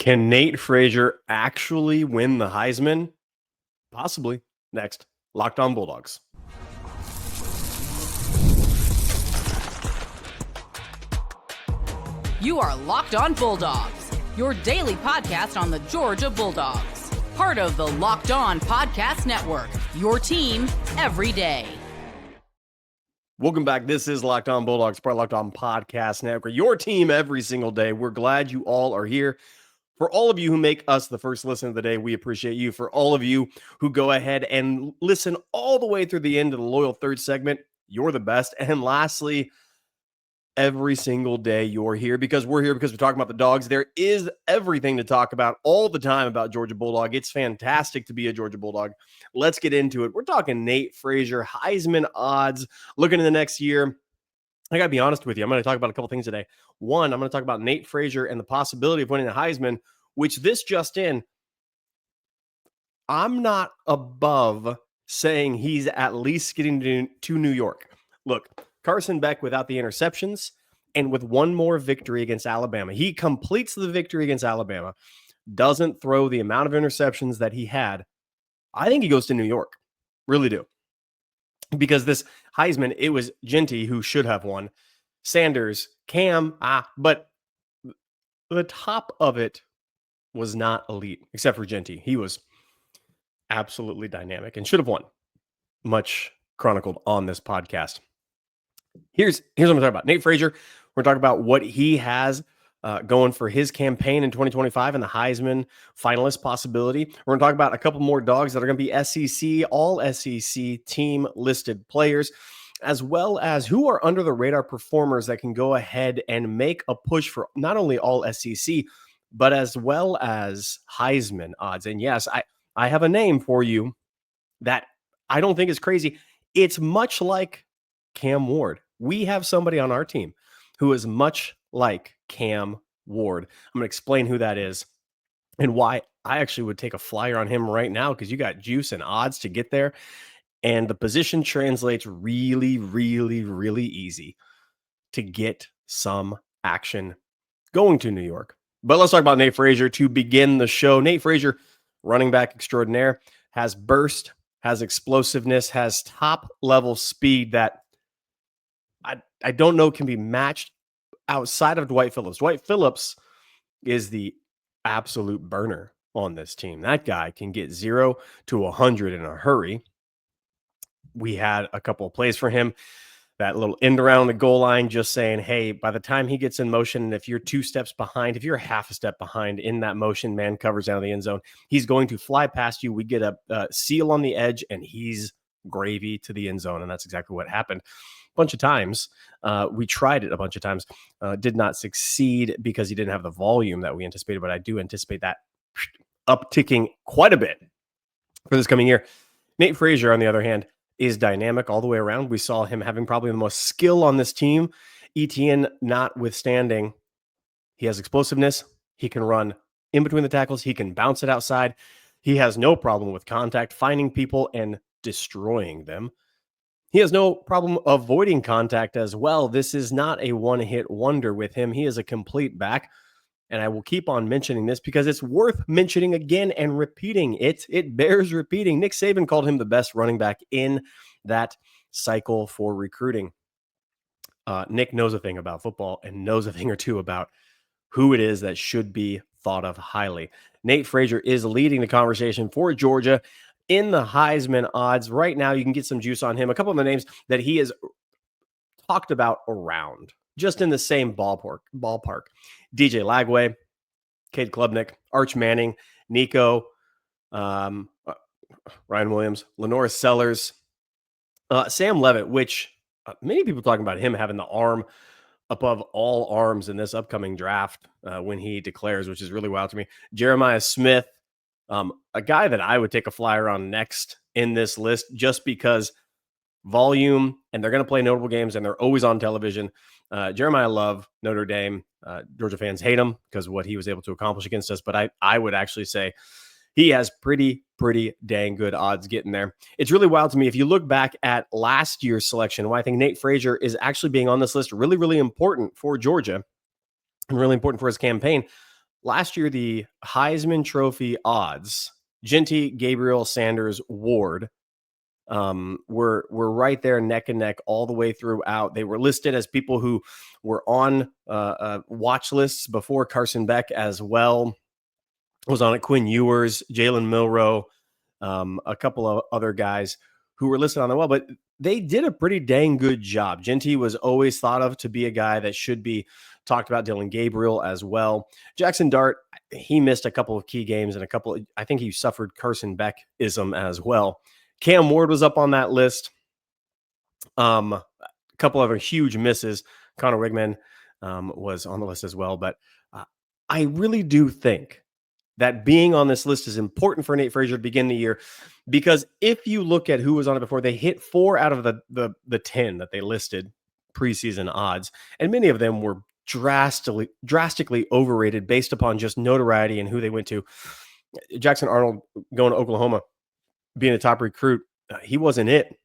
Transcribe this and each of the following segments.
Can Nate Frazier actually win the Heisman? Possibly. Next, Locked On Bulldogs. You are Locked On Bulldogs, your daily podcast on the Georgia Bulldogs. Part of the Locked On Podcast Network, your team every day. Welcome back. This is Locked On Bulldogs, part of Locked On Podcast Network, your team every single day. We're glad you all are here. For all of you who make us the first listen of the day, we appreciate you. For all of you who go ahead and listen all the way through the end of the loyal third segment, you're the best. And lastly, every single day you're here because we're here because we're talking about the dogs. There is everything to talk about all the time about Georgia Bulldog. It's fantastic to be a Georgia Bulldog. Let's get into it. We're talking Nate Frazier, Heisman odds, looking in the next year. I got to be honest with you. I'm going to talk about a couple things today. One, I'm going to talk about Nate Frazier and the possibility of winning the Heisman, which this just in, I'm not above saying he's at least getting to New York. Look, Carson Beck without the interceptions and with one more victory against Alabama. He completes the victory against Alabama, doesn't throw the amount of interceptions that he had. I think he goes to New York. Really do. Because this Heisman, it was Genty who should have won. Sanders, Cam, but the top of it was not elite, except for Genty. He was absolutely dynamic and should have won. Much chronicled on this podcast. Here's what I'm going to talk about. Nate Frazier, we're talking about what he has going for his campaign in 2025 and the Heisman finalist possibility. We're going to talk about a couple more dogs that are going to be SEC, all SEC team listed players, as well as who are under the radar performers that can go ahead and make a push for not only all SEC, but as well as Heisman odds. And yes, I have a name for you that I don't think is crazy. It's much like Cam Ward. We have somebody on our team who is much like Cam Ward. I'm going to explain who that is and why I actually would take a flyer on him right now because you got juice and odds to get there. And the position translates really, really, really easy to get some action going to New York. But let's talk about Nate Frazier to begin the show. Nate Frazier, running back extraordinaire, has burst, has explosiveness, has top-level speed that I don't know can be matched outside of Dwight Phillips. Dwight Phillips is the absolute burner on this team. That guy can get 0 to 100 in a hurry. We had a couple of plays for him. That little end around the goal line, just saying, hey, by the time he gets in motion, and if you're 2 steps behind, if you're half a step behind in that motion, man covers down the end zone, he's going to fly past you. We get a seal on the edge, and he's gravy to the end zone, and that's exactly what happened. Bunch of times. We tried it a bunch of times. Did not succeed because he didn't have the volume that we anticipated, but I do anticipate that upticking quite a bit for this coming year. Nate Frazier, on the other hand, is dynamic all the way around. We saw him having probably the most skill on this team. ETN notwithstanding, he has explosiveness. He can run in between the tackles. He can bounce it outside. He has no problem with contact, finding people and destroying them. He has no problem avoiding contact as well. This is not a one-hit wonder with him. He is a complete back, and I will keep on mentioning this because it's worth mentioning again and repeating it. It bears repeating. Nick Saban called him the best running back in that cycle for recruiting. Nick knows a thing about football and knows a thing or two about who it is that should be thought of highly. Nate Frazier is leading the conversation for Georgia in the Heisman odds. Right now, you can get some juice on him. A couple of the names that he has talked about around, just in the same ballpark. DJ Lagway, Cade Klubnik, Arch Manning, Nico, Ryan Williams, Lenore Sellers, Sam Levitt, which many people talking about him having the arm above all arms in this upcoming draft when he declares, which is really wild to me. Jeremiah Smith, a guy that I would take a flyer on next in this list just because volume, and they're going to play notable games, and they're always on television. Jeremiah Love, Notre Dame. Georgia fans hate him because of what he was able to accomplish against us, but I would actually say he has pretty dang good odds getting there. It's really wild to me. If you look back at last year's selection, why I think Nate Frazier is actually being on this list really important for Georgia and really important for his campaign. last year, the Heisman Trophy odds, Genty, Gabriel, Sanders, Ward, were right there neck and neck all the way throughout. They were listed as people who were on watch lists before Carson Beck as well. Was on it. Quinn Ewers, Jalen Milrow, a couple of other guys who were listed on the well, but they did a pretty dang good job. Genty was always thought of to be a guy that should be talked about. Dylan Gabriel as well. Jackson Dart, he missed a couple of key games and I think he suffered Carson Beck-ism as well. Cam Ward was up on that list. A couple other huge misses. Connor Wigman was on the list as well. But I really do think that being on this list is important for Nate Frazier to begin the year, because if you look at who was on it before, they hit 4 out of the 10 that they listed preseason odds, and many of them were drastically overrated based upon just notoriety and who they went to. Jackson Arnold going to Oklahoma, being a top recruit, he wasn't it.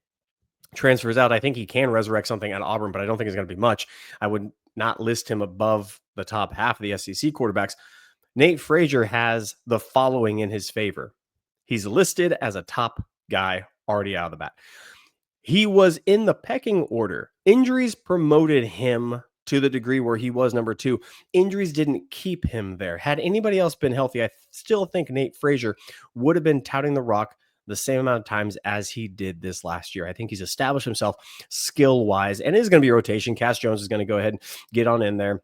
Transfers out. I think he can resurrect something at Auburn, but I don't think it's going to be much. I would not list him above the top half of the SEC quarterbacks. Nate Frazier has the following in his favor. He's listed as a top guy already out of the bat. He was in the pecking order. Injuries promoted him to the degree where he was number 2. Injuries didn't keep him there. Had anybody else been healthy, I still think Nate Frazier would have been touting the rock the same amount of times as he did this last year. I think he's established himself skill-wise, and it is going to be a rotation. Cass Jones is going to go ahead and get on in there.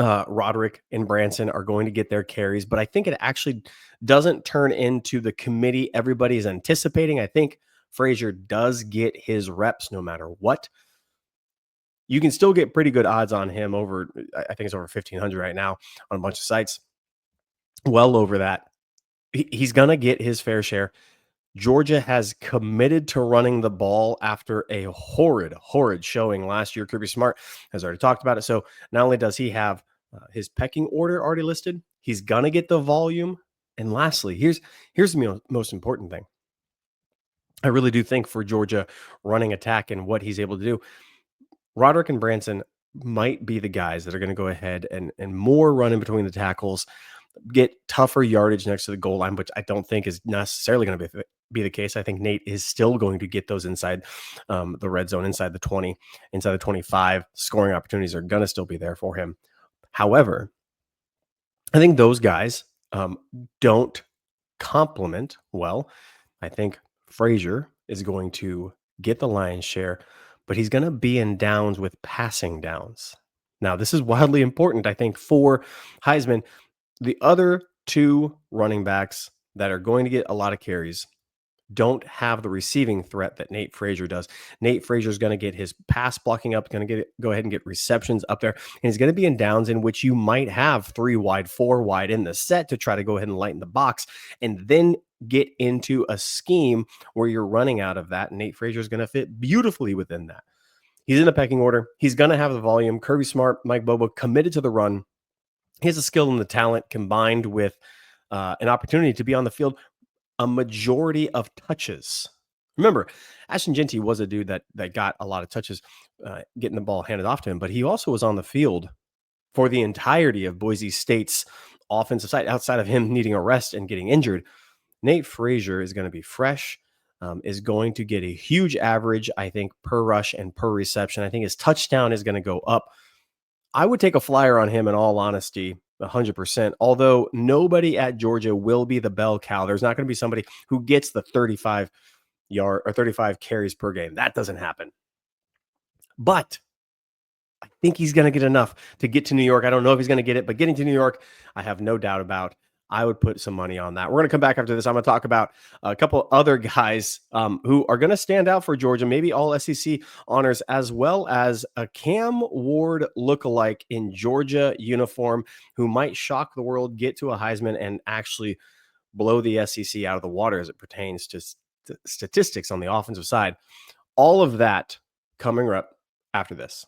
Roderick and Branson are going to get their carries, but I think it actually doesn't turn into the committee everybody is anticipating. I think Frazier does get his reps no matter what. You can still get pretty good odds on him over, I think it's over 1,500 right now on a bunch of sites. Well over that. He's going to get his fair share. Georgia has committed to running the ball after a horrid showing last year. Kirby Smart has already talked about it. So not only does he have his pecking order already listed, he's going to get the volume. And lastly, here's the most important thing. I really do think for Georgia running attack and what he's able to do, Roderick and Branson might be the guys that are going to go ahead and more run in between the tackles, get tougher yardage next to the goal line, which I don't think is necessarily going to be the case. I think Nate is still going to get those inside the red zone, inside the 20, inside the 25. Scoring opportunities are going to still be there for him. However, I think those guys don't complement well. I think Frazier is going to get the lion's share, but he's going to be in downs with passing downs. Now, this is wildly important, I think, for Heisman. The other 2 running backs that are going to get a lot of carries don't have the receiving threat that Nate Frazier does. Nate Frazier is going to get his pass blocking up, going to go ahead and get receptions up there, and he's going to be in downs in which you might have 3 wide, 4 wide in the set to try to go ahead and lighten the box, and then get into a scheme where you're running out of that. And Nate Frazier is going to fit beautifully within that. He's in the pecking order. He's going to have the volume. Kirby Smart, Mike Bobo committed to the run. He has the skill and the talent combined with an opportunity to be on the field a majority of touches. Remember, Ashton Genty was a dude that got a lot of touches getting the ball handed off to him, but he also was on the field for the entirety of Boise State's offensive side, outside of him needing a rest and getting injured. Nate Frazier is going to be fresh, is going to get a huge average, I think, per rush and per reception. I think his touchdown is going to go up. I would take a flyer on him in all honesty, 100%. Although nobody at Georgia will be the bell cow. There's not going to be somebody who gets the 35 carries per game. That doesn't happen. But I think he's going to get enough to get to New York. I don't know if he's going to get it, but getting to New York, I have no doubt about. I would put some money on that. We're going to come back after this. I'm going to talk about a couple other guys who are going to stand out for Georgia, maybe all SEC honors, as well as a Cam Ward lookalike in Georgia uniform who might shock the world, get to a Heisman, and actually blow the SEC out of the water as it pertains to statistics on the offensive side. All of that coming up after this.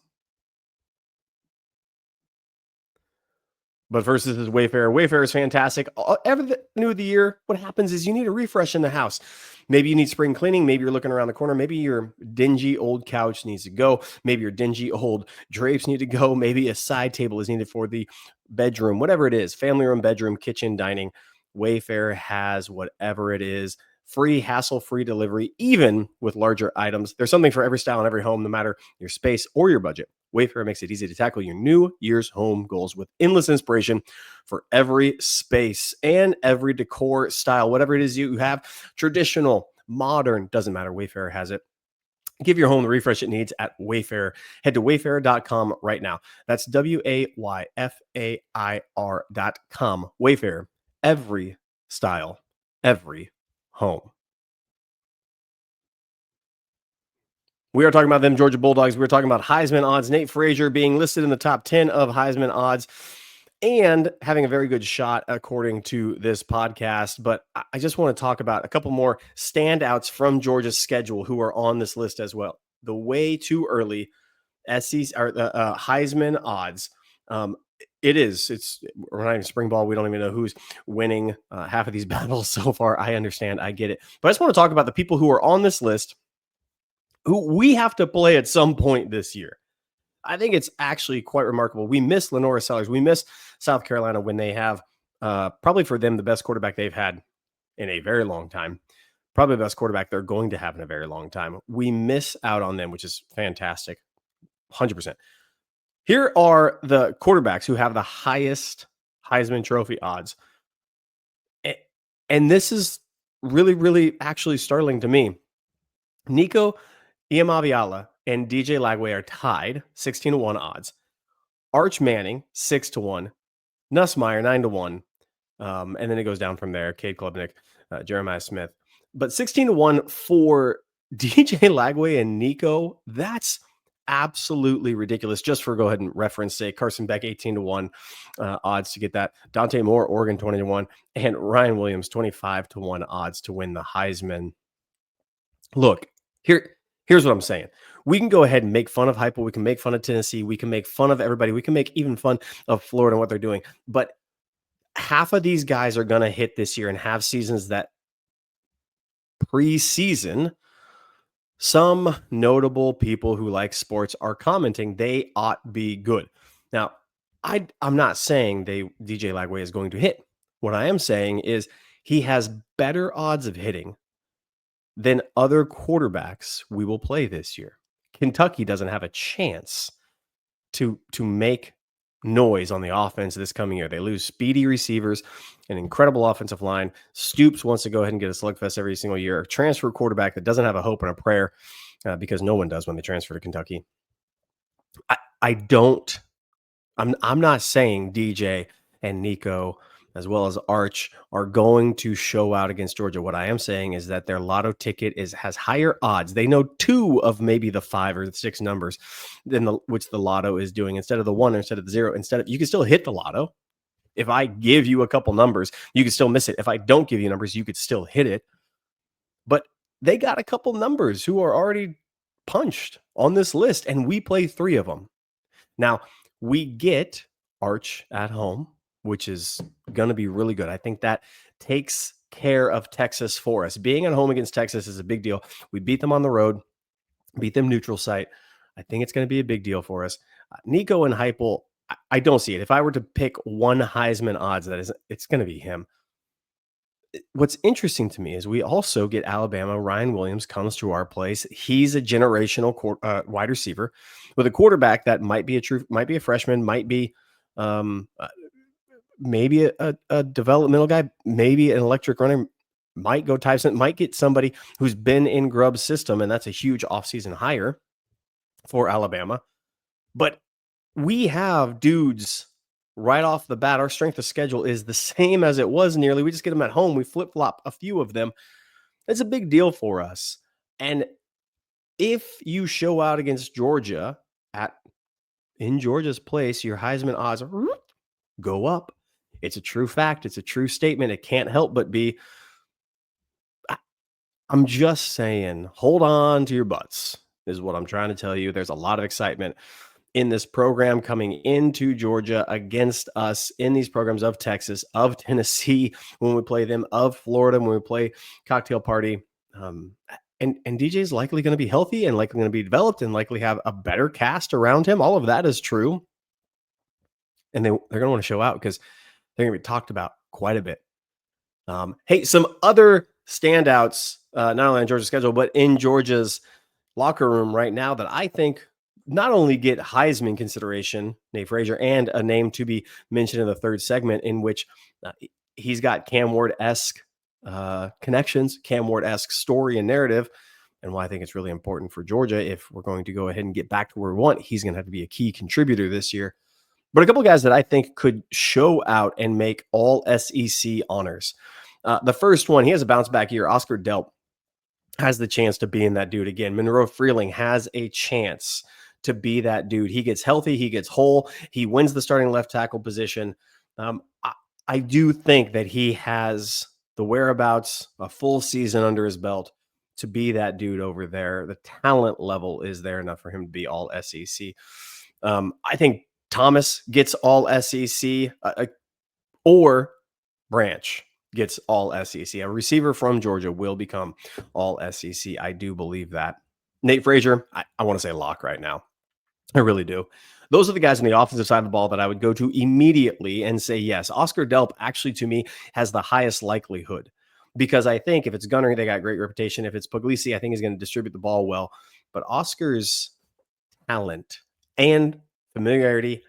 But first, this is Wayfair. Wayfair is fantastic. Every new of the year, what happens is you need a refresh in the house. Maybe you need spring cleaning. Maybe you're looking around the corner. Maybe your dingy old couch needs to go. Maybe your dingy old drapes need to go. Maybe a side table is needed for the bedroom, whatever it is, family room, bedroom, kitchen, dining. Wayfair has whatever it is. Free, hassle-free delivery, even with larger items. There's something for every style in every home, no matter your space or your budget. Wayfair makes it easy to tackle your New Year's home goals with endless inspiration for every space and every decor style. Whatever it is you have, traditional, modern, doesn't matter. Wayfair has it. Give your home the refresh it needs at Wayfair. Head to wayfair.com right now. That's WAYFAIR.com. Wayfair, every style, every home. We are talking about them Georgia Bulldogs. We're talking about Heisman odds. Nate Frazier being listed in the top 10 of Heisman odds and having a very good shot according to this podcast. But I just want to talk about a couple more standouts from Georgia's schedule who are on this list as well. The way too early SEC or Heisman odds. We're not even spring ball. We don't even know who's winning half of these battles so far. I understand. I get it. But I just want to talk about the people who are on this list who we have to play at some point this year. I think it's actually quite remarkable. We miss Lenora Sellers. We miss South Carolina when they have probably for them the best quarterback they've had in a very long time. Probably the best quarterback they're going to have in a very long time. We miss out on them, which is fantastic. 100%. Here are the quarterbacks who have the highest Heisman Trophy odds. And this is really, really actually startling to me. Nico Iamaleava and DJ Lagway are tied 16-1 odds. Arch Manning 6-1. Nussmeier 9-1. And then it goes down from there. Cade Klubnik, Jeremiah Smith. But 16-1 for DJ Lagway and Nico, that's absolutely ridiculous. Just for go ahead and reference, say Carson Beck 18-1 odds to get that. Dante Moore, Oregon 20-1, and Ryan Williams 25-1 odds to win the Heisman. Look, here's what I'm saying. We can go ahead and make fun of Heupel. We can make fun of Tennessee. We can make fun of everybody. We can make even fun of Florida and what they're doing. But half of these guys are going to hit this year and have seasons that preseason. Some notable people who like sports are commenting they ought be good. Now, I'm not saying DJ Lagway is going to hit. What I am saying is he has better odds of hitting than other quarterbacks we will play this year. Kentucky doesn't have a chance to make noise on the offense this coming year. They lose speedy receivers, an incredible offensive line. Stoops wants to go ahead and get a slugfest every single year. A transfer quarterback that doesn't have a hope and a prayer because no one does when they transfer to Kentucky. I'm not saying DJ and Nico as well as Arch are going to show out against Georgia. What I am saying is that their lotto ticket has higher odds. They know 2 of maybe the 5 or 6 numbers than which the lotto is doing instead of the 1 or instead of the 0. You can still hit the lotto. If I give you a couple numbers, you can still miss it. If I don't give you numbers, you could still hit it. But they got a couple numbers who are already punched on this list, and we play 3 of them. Now, we get Arch at home, which is going to be really good. I think that takes care of Texas for us. Being at home against Texas is a big deal. We beat them on the road, beat them neutral site. I think it's going to be a big deal for us. Nico and Heupel, I don't see it. If I were to pick one Heisman odds, it's going to be him. What's interesting to me is we also get Alabama. Ryan Williams comes to our place. He's a generational wide receiver with a quarterback that might be a freshman, might be maybe a developmental guy, maybe an electric runner, might go Tyson, might get somebody who's been in Grubb's system, and that's a huge offseason hire for Alabama. But we have dudes right off the bat. Our strength of schedule is the same as it was nearly. We just get them at home. We flip-flop a few of them. It's a big deal for us. And if you show out against Georgia in Georgia's place, your Heisman odds go up. It's a true fact. It's a true statement. It can't help but be. I'm just saying, hold on to your butts is what I'm trying to tell you. There's a lot of excitement in this program coming into Georgia against us in these programs of Texas, of Tennessee, when we play them, of Florida, when we play Cocktail Party. And DJ is likely going to be healthy and likely going to be developed and likely have a better cast around him. All of that is true. And they're going to want to show out because they're going to be talked about quite a bit. Hey, some other standouts, not only on Georgia's schedule, but in Georgia's locker room right now that I think not only get Heisman consideration, Nate Frazier, and a name to be mentioned in the third segment in which he's got Cam Ward-esque connections, Cam Ward-esque story and narrative, and why I think it's really important for Georgia if we're going to go ahead and get back to where we want. He's going to have to be a key contributor this year. But a couple of guys that I think could show out and make all SEC honors. The first one, he has a bounce back year. Oscar Delp has the chance to be in that dude again. Monroe Freeling has a chance to be that dude. He gets healthy. He gets whole. He wins the starting left tackle position. I do think that he has the whereabouts, a full season under his belt to be that dude over there. The talent level is there enough for him to be all SEC. I think Thomas gets all SEC or Branch gets all SEC. A receiver from Georgia will become all SEC. I do believe that. Nate Frazier, I want to say lock right now. I really do. Those are the guys on the offensive side of the ball that I would go to immediately and say yes. Oscar Delp actually, to me, has the highest likelihood because I think if it's Gunner, they got great reputation. If it's Puglisi, I think he's going to distribute the ball well. But Oscar's talent and familiarity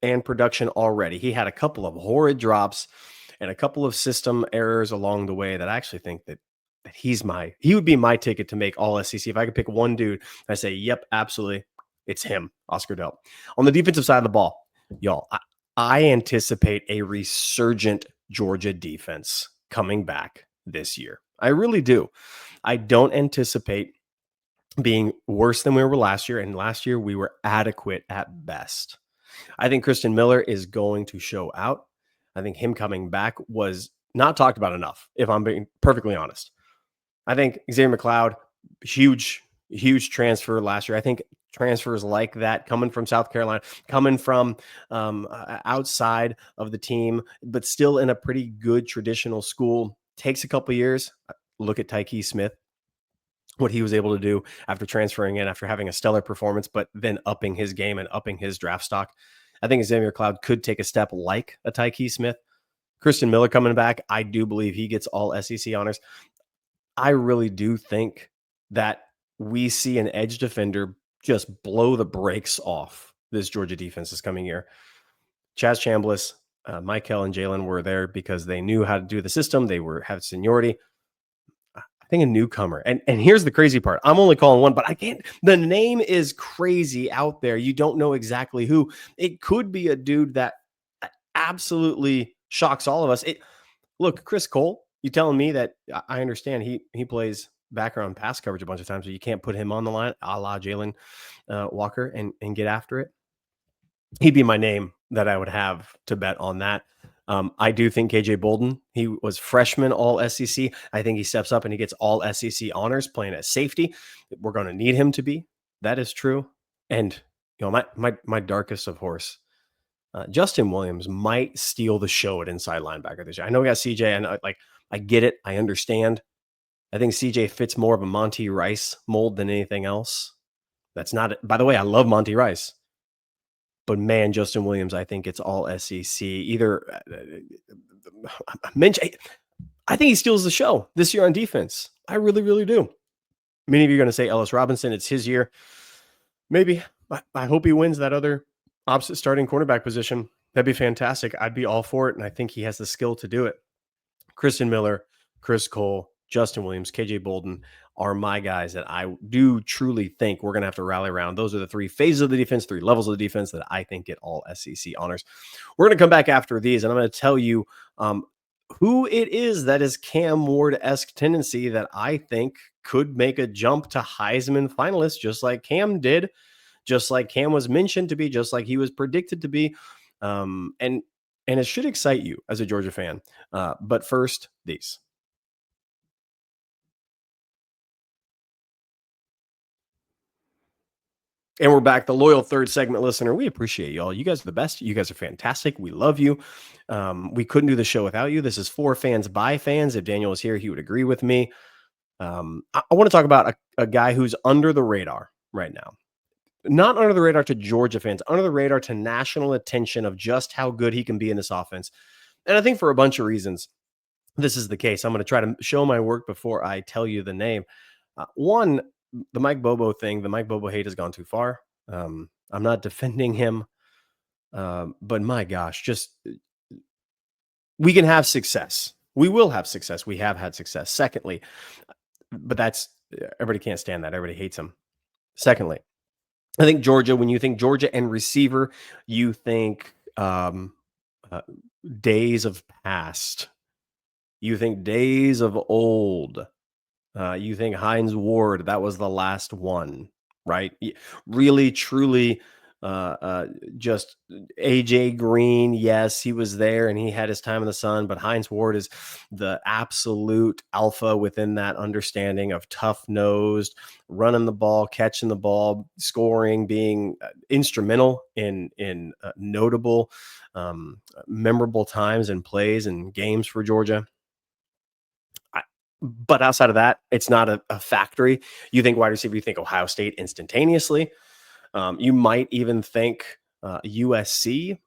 and production already. He had a couple of horrid drops and a couple of system errors along the way that I actually think that he would be my ticket to make all SEC. If I could pick one dude, I say, yep, absolutely. It's him, Oscar Delp. On the defensive side of the ball, y'all, I anticipate a resurgent Georgia defense coming back this year. I really do. I don't anticipate being worse than we were last year. And last year we were adequate at best. I think Christian Miller is going to show out. I think him coming back was not talked about enough, if I'm being perfectly honest. I think Xavier McLeod, huge transfer last year. I think transfers like that coming from South Carolina, coming from outside of the team, but still in a pretty good traditional school, takes a couple years. Look at Tyke Smith, what he was able to do after transferring in, after having a stellar performance, but then upping his game and upping his draft stock. I think Xavier McLeod could take a step like a Tyke Smith. Christian Miller coming back, I do believe he gets all SEC honors. I really do think that we see an edge defender just blow the brakes off this Georgia defense this coming year. Chaz Chambliss, Michael, and Jalen were there because they knew how to do the system. They had seniority. I think a newcomer. And here's the crazy part. I'm only calling one, but I can't. The name is crazy out there. You don't know exactly who. It could be a dude that absolutely shocks all of us. Look, Chris Cole, you telling me that I understand he plays background pass coverage a bunch of times, so you can't put him on the line a la Jalen Walker and get after it. He'd be my name that I would have to bet on that. I do think KJ Bolden, he was freshman all SEC. I think he steps up and he gets all SEC honors playing at safety. We're going to need him to be. That is true. And my darkest of horse, Justin Williams might steal the show at inside linebacker this year. I know we got CJ, and I get it. I understand. I think CJ fits more of a Monty Rice mold than anything else. That's not it. By the way, I love Monty Rice. But man, Justin Williams, I think it's all SEC. Either I think he steals the show this year on defense. I really, really do. Many of you are going to say Ellis Robinson. It's his year. Maybe. I hope he wins that other opposite starting cornerback position. That'd be fantastic. I'd be all for it, and I think he has the skill to do it. Christian Miller, Chris Cole, Justin Williams, KJ Bolden are my guys that I do truly think we're going to have to rally around. Those are the three phases of the defense, three levels of the defense that I think get all SEC honors. We're going to come back after these, and I'm going to tell you who it is that is Cam Ward-esque tendency that I think could make a jump to Heisman finalist, just like Cam did, just like Cam was mentioned to be, just like he was predicted to be. And it should excite you as a Georgia fan. But first, these. And we're back. The loyal third segment listener, we appreciate y'all. You guys are the best. You guys are fantastic. We love you. We couldn't do the show without you. This is for fans by fans. If Daniel was here, he would agree with me. I want to talk about a guy who's under the radar right now. Not under the radar to Georgia fans, under the radar to national attention of just how good he can be in this offense. And I think for a bunch of reasons, this is the case. I'm going to try to show my work before I tell you the name. One, the Mike Bobo thing, the Mike Bobo hate has gone too far. I'm not defending him, but my gosh, just we can have success. We will have success. We have had success. Secondly, but that's everybody can't stand that. Everybody hates him. Secondly, I think Georgia, when you think Georgia and receiver, you think days of past. You think days of old. You think Hines Ward, that was the last one, right? Really, truly, just AJ Green. Yes, he was there and he had his time in the sun, but Hines Ward is the absolute alpha within that understanding of tough nosed, running the ball, catching the ball, scoring, being instrumental in notable, memorable times and plays and games for Georgia. But outside of that, it's not a factory. You think wide receiver, you think Ohio State instantaneously. You might even think USC,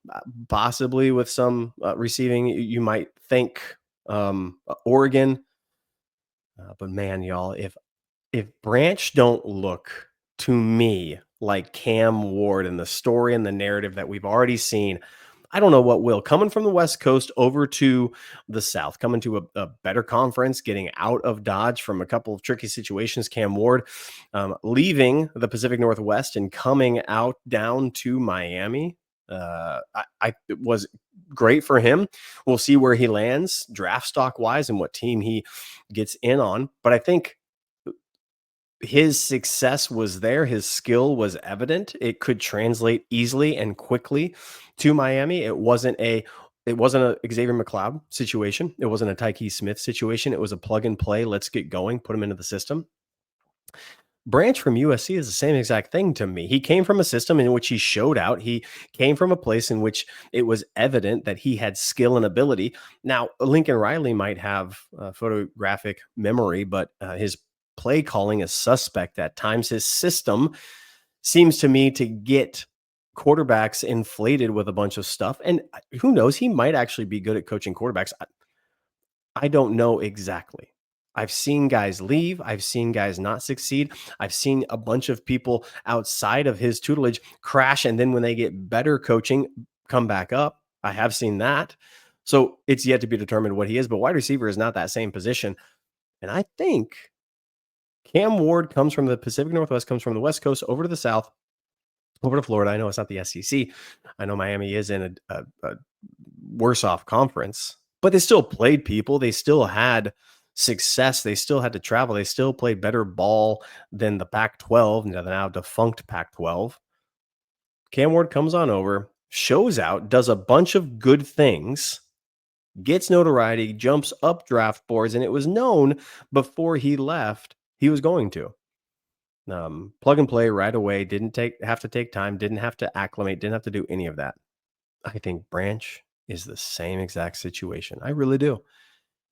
possibly with some receiving. You might think Oregon. But man, y'all, if Branch don't look to me like Cam Ward and the story and the narrative that we've already seen, I don't know what will. Coming from the West Coast over to the South, coming to a better conference, getting out of Dodge from a couple of tricky situations, Cam Ward, leaving the Pacific Northwest and coming out down to Miami. It was great for him. We'll see where he lands draft stock wise and what team he gets in on. But I think his success was there. His skill was evident. It could translate easily and quickly to Miami. It wasn't a Xavier McLeod situation. It wasn't a Tyke Smith situation. It was a plug and play. Let's get going. Put him into the system. Branch from USC is the same exact thing to me. He came from a system in which he showed out. He came from a place in which it was evident that he had skill and ability. Now, Lincoln Riley might have photographic memory, but his play calling is suspect at times. His system seems to me to get quarterbacks inflated with a bunch of stuff. And who knows, he might actually be good at coaching quarterbacks. I don't know exactly. I've seen guys leave. I've seen guys not succeed. I've seen a bunch of people outside of his tutelage crash. And then when they get better coaching, come back up. I have seen that. So it's yet to be determined what he is, but wide receiver is not that same position. And I think Cam Ward comes from the Pacific Northwest, comes from the West Coast over to the South, over to Florida. I know it's not the SEC. I know Miami is in a worse off conference, but they still played people. They still had success. They still had to travel. They still played better ball than the Pac-12, the now defunct Pac-12. Cam Ward comes on over, shows out, does a bunch of good things, gets notoriety, jumps up draft boards, and it was known before he left he was going to. Plug and play right away, didn't have to take time, didn't have to acclimate, didn't have to do any of that. I think Branch is the same exact situation. I really do.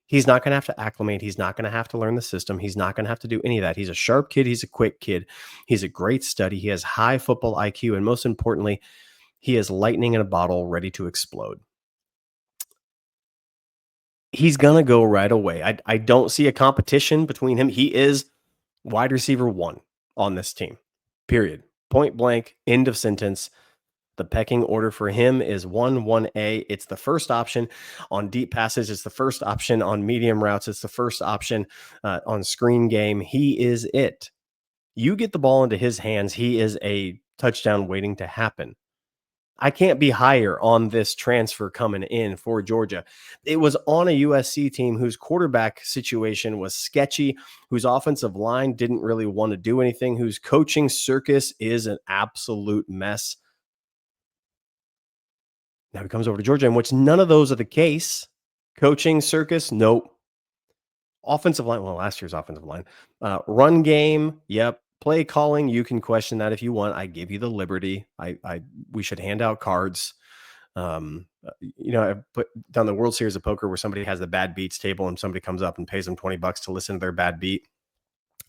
He's not going to have to acclimate. He's not going to have to learn the system. He's not going to have to do any of that. He's a sharp kid. He's a quick kid. He's a great study. He has high football IQ. And most importantly, he is lightning in a bottle ready to explode. He's going to go right away. I don't see a competition between him. He is wide receiver 1 on this team, period. Point blank, end of sentence. The pecking order for him is 1A. It's the first option on deep passes. It's the first option on medium routes. It's the first option on screen game. He is it. You get the ball into his hands, he is a touchdown waiting to happen. I can't be higher on this transfer coming in for Georgia. It was on a USC team whose quarterback situation was sketchy, whose offensive line didn't really want to do anything, whose coaching circus is an absolute mess. Now he comes over to Georgia, in which none of those are the case. Coaching circus, nope. Offensive line, well, last year's offensive line. Run game, yep. play calling, you can question that if you want. I give you the liberty. We should hand out cards. I put down the World Series of Poker where somebody has the bad beats table and somebody comes up and pays them $20 to listen to their bad beat.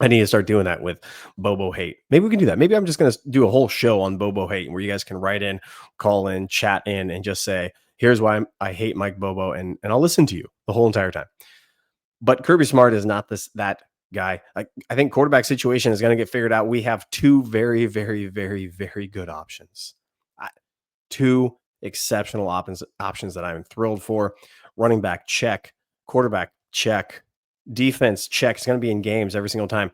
I need to start doing that with Bobo hate. Maybe we can do that. Maybe I'm just going to do a whole show on Bobo hate where you guys can write in, call in, chat in, and just say, here's why I hate Mike Bobo. And I'll listen to you the whole entire time. But Kirby Smart is not that guy. I think quarterback situation is going to get figured out. We have two very, very, very, very good options. Two exceptional options that I'm thrilled for. Running back, check. Quarterback, check. Defense, check. It's going to be in games every single time.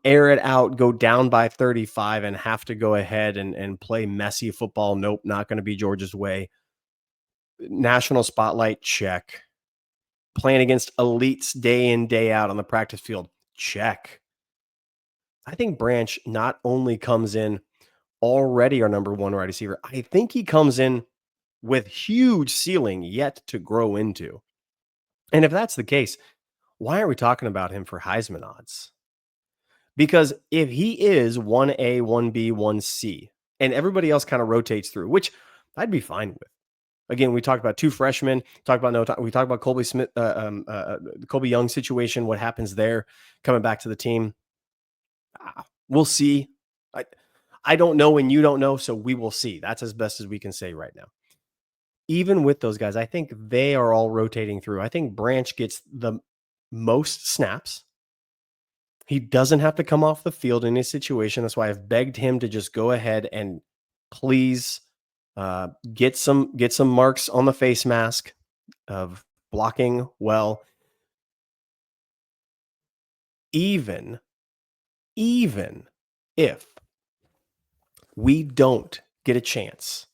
Air it out, go down by 35 and have to go ahead and play messy football. Nope, not going to be Georgia's way. National spotlight, check. Playing against elites day in, day out on the practice field, check. I think Branch not only comes in already our number one wide receiver, I think he comes in with huge ceiling yet to grow into. And if that's the case, why are we talking about him for Heisman odds? Because if he is 1A, 1B, 1C, and everybody else kind of rotates through, which I'd be fine with. Again, we talked about two freshmen. We talked about Colby Smith, Colby Young situation. What happens there coming back to the team? We'll see. I don't know, and you don't know, so we will see. That's as best as we can say right now. Even with those guys, I think they are all rotating through. I think Branch gets the most snaps. He doesn't have to come off the field in his situation. That's why I've begged him to just go ahead and please get some marks on the face mask of blocking well. Even if we don't get a chance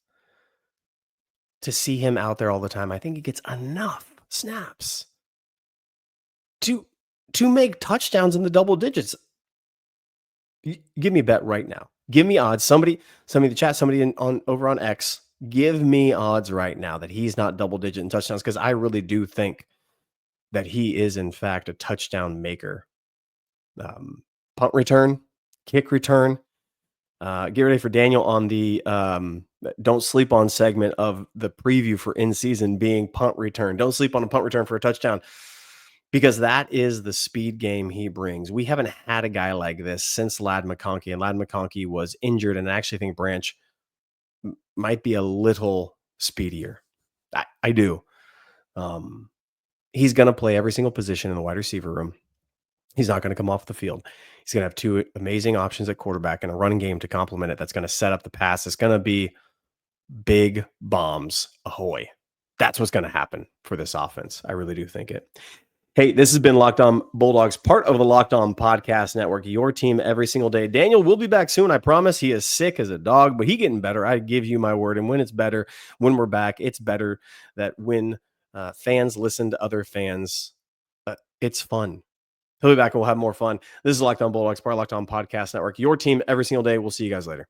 to see him out there all the time, I think he gets enough snaps to make touchdowns in the double digits. Give me a bet right now. Give me odds. Somebody in the chat, somebody over on X, give me odds right now that he's not double digit in touchdowns, because I really do think that he is in fact a touchdown maker. Punt return, kick return. Get ready for Daniel on the don't sleep on segment of the preview for in season being punt return. Don't sleep on a punt return for a touchdown, because that is the speed game he brings. We haven't had a guy like this since Ladd McConkey, and Ladd McConkey was injured, and I actually think Branch might be a little speedier. I do. He's going to play every single position in the wide receiver room. He's not going to come off the field. He's going to have two amazing options at quarterback and a running game to complement it. That's going to set up the pass. It's going to be big bombs ahoy. That's what's going to happen for this offense. I really do think it. Hey, this has been Locked On Bulldogs, part of the Locked On Podcast Network, your team every single day. Daniel will be back soon, I promise. He is sick as a dog, but he's getting better. I give you my word. And when it's better, when we're back, it's better that when fans listen to other fans, it's fun. He'll be back and we'll have more fun. This is Locked On Bulldogs, part of Locked On Podcast Network, your team every single day. We'll see you guys later.